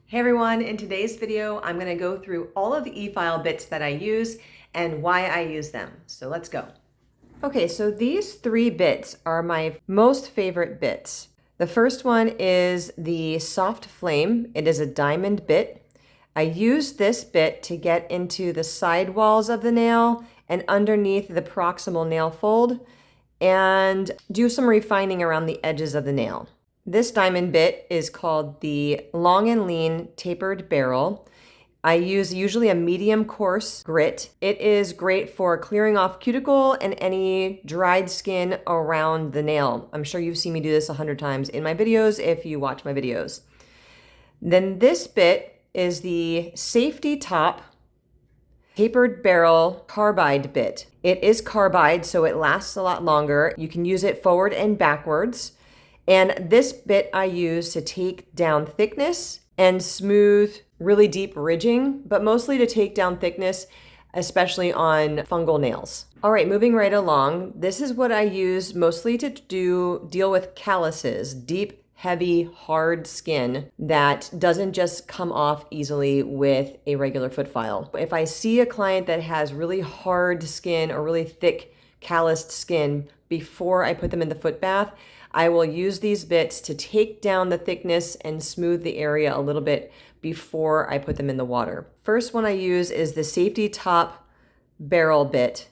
Hey everyone, in today's video, I'm going to go through all of the e-file bits that I use and why I use them. So let's go. Okay, so these three bits are my most favorite bits. The first one is the Soft Flame. It is a diamond bit. I use this bit to get into the side walls of the nail and underneath the proximal nail fold and do some refining around the edges of the nail. This diamond bit is called the Long and Lean Tapered Barrel. I use usually a medium coarse grit. It is great for clearing off cuticle and any dried skin around the nail. I'm sure you've seen me do this 100 times in my videos if you watch my videos. Then this bit is the Safety Top Tapered Barrel Carbide bit. It is carbide, so it lasts a lot longer. You can use it forward and backwards. And this bit I use to take down thickness and smooth really deep ridging, but mostly to take down thickness, especially on fungal nails. All right, moving right along. This is what I use mostly to deal with calluses, deep, heavy, hard skin that doesn't just come off easily with a regular foot file. If I see a client that has really hard skin or really thick calloused skin before I put them in the foot bath, I will use these bits to take down the thickness and smooth the area a little bit before I put them in the water. First one I use is the Safety Top Barrel bit,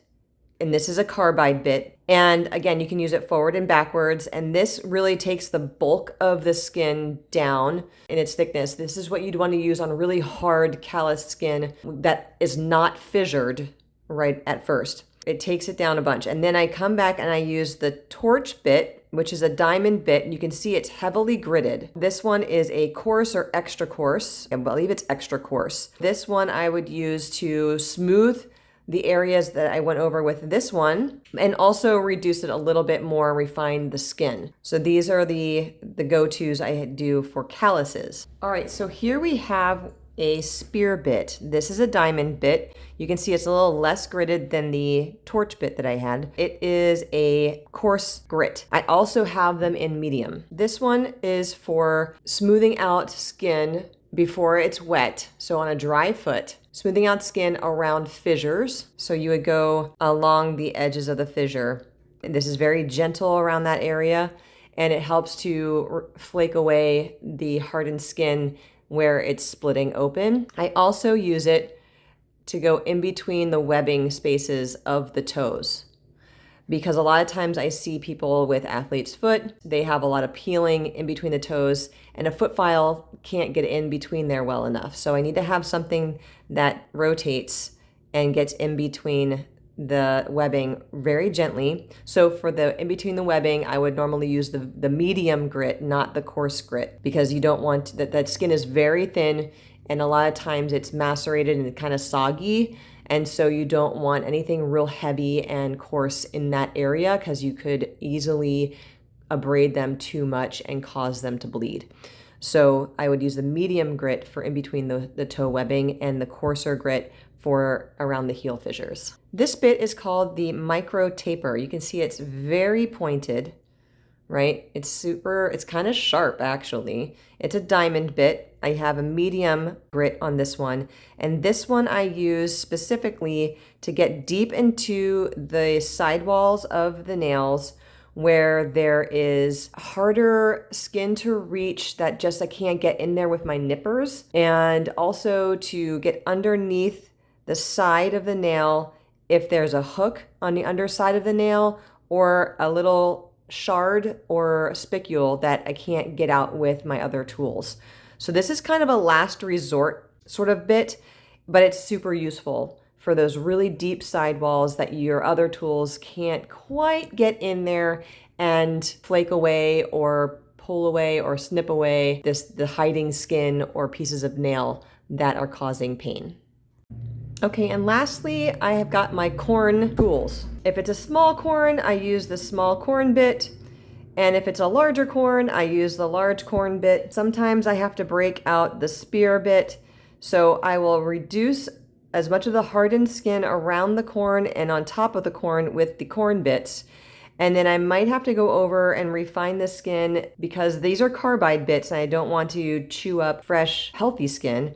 and this is a carbide bit. And again, you can use it forward and backwards, and this really takes the bulk of the skin down in its thickness. This is what you'd want to use on really hard calloused skin that is not fissured right at first. It takes it down a bunch. And then I come back and I use the Torch bit, which is a diamond bit. You can see it's heavily gritted. This one is a coarse or extra coarse. I believe it's extra coarse. This one I would use to smooth the areas that I went over with this one and also reduce it a little bit more, refine the skin. So these are the go-tos I do for calluses. All right, so here we have a spear bit. This is a diamond bit. You can see it's a little less gritted than the torch bit that I had. It is a coarse grit. I also have them in medium. This one is for smoothing out skin before it's wet. So on a dry foot, smoothing out skin around fissures. So you would go along the edges of the fissure. And this is very gentle around that area, and it helps to flake away the hardened skin where it's splitting open. I also use it to go in between the webbing spaces of the toes, because a lot of times I see people with athlete's foot, they have a lot of peeling in between the toes, and a foot file can't get in between there well enough. So I need to have something that rotates and gets in between the webbing very gently. So for the in between the webbing, I would normally use the medium grit, not the coarse grit, because you don't want that skin is very thin, and a lot of times it's macerated and kind of soggy. And so you don't want anything real heavy and coarse in that area, because you could easily abrade them too much and cause them to bleed. So I would use the medium grit for in between the toe webbing and the coarser grit for around the heel fissures. This bit is called the Micro Taper. You can see it's very pointed, right? It's kind of sharp actually. It's a diamond bit. I have a medium grit on this one. And this one I use specifically to get deep into the sidewalls of the nails where there is harder skin to reach that just I can't get in there with my nippers, and also to get underneath the side of the nail if there's a hook on the underside of the nail or a little shard or spicule that I can't get out with my other tools. So this is kind of a last resort sort of bit, but it's super useful for those really deep sidewalls that your other tools can't quite get in there and flake away or pull away or snip away the hiding skin or pieces of nail that are causing pain. Okay, and lastly, I have got my corn tools. If it's a small corn, I use the small corn bit. And if it's a larger corn, I use the large corn bit. Sometimes I have to break out the spear bit. So I will reduce as much of the hardened skin around the corn and on top of the corn with the corn bits. And then I might have to go over and refine the skin because these are carbide bits and I don't want to chew up fresh, healthy skin.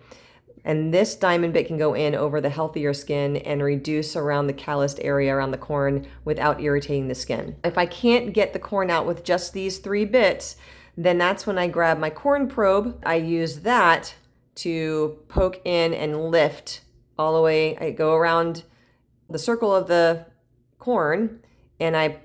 And this diamond bit can go in over the healthier skin and reduce around the calloused area around the corn without irritating the skin. If I can't get the corn out with just these 3 bits, then that's when I grab my corn probe. I use that to poke in and lift all the way. I go around the circle of the corn and I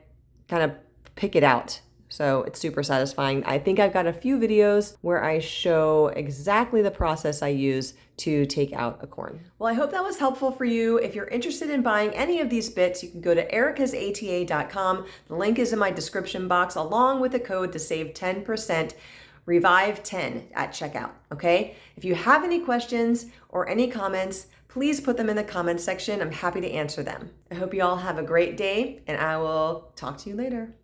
kind of pick it out. So it's super satisfying. I think I've got a few videos where I show exactly the process I use to take out a corn. Well, I hope that was helpful for you. If you're interested in buying any of these bits, you can go to ericasata.com. The link is in my description box along with a code to save 10%. Revive10 at checkout, okay? If you have any questions or any comments, please put them in the comments section. I'm happy to answer them. I hope you all have a great day and I will talk to you later.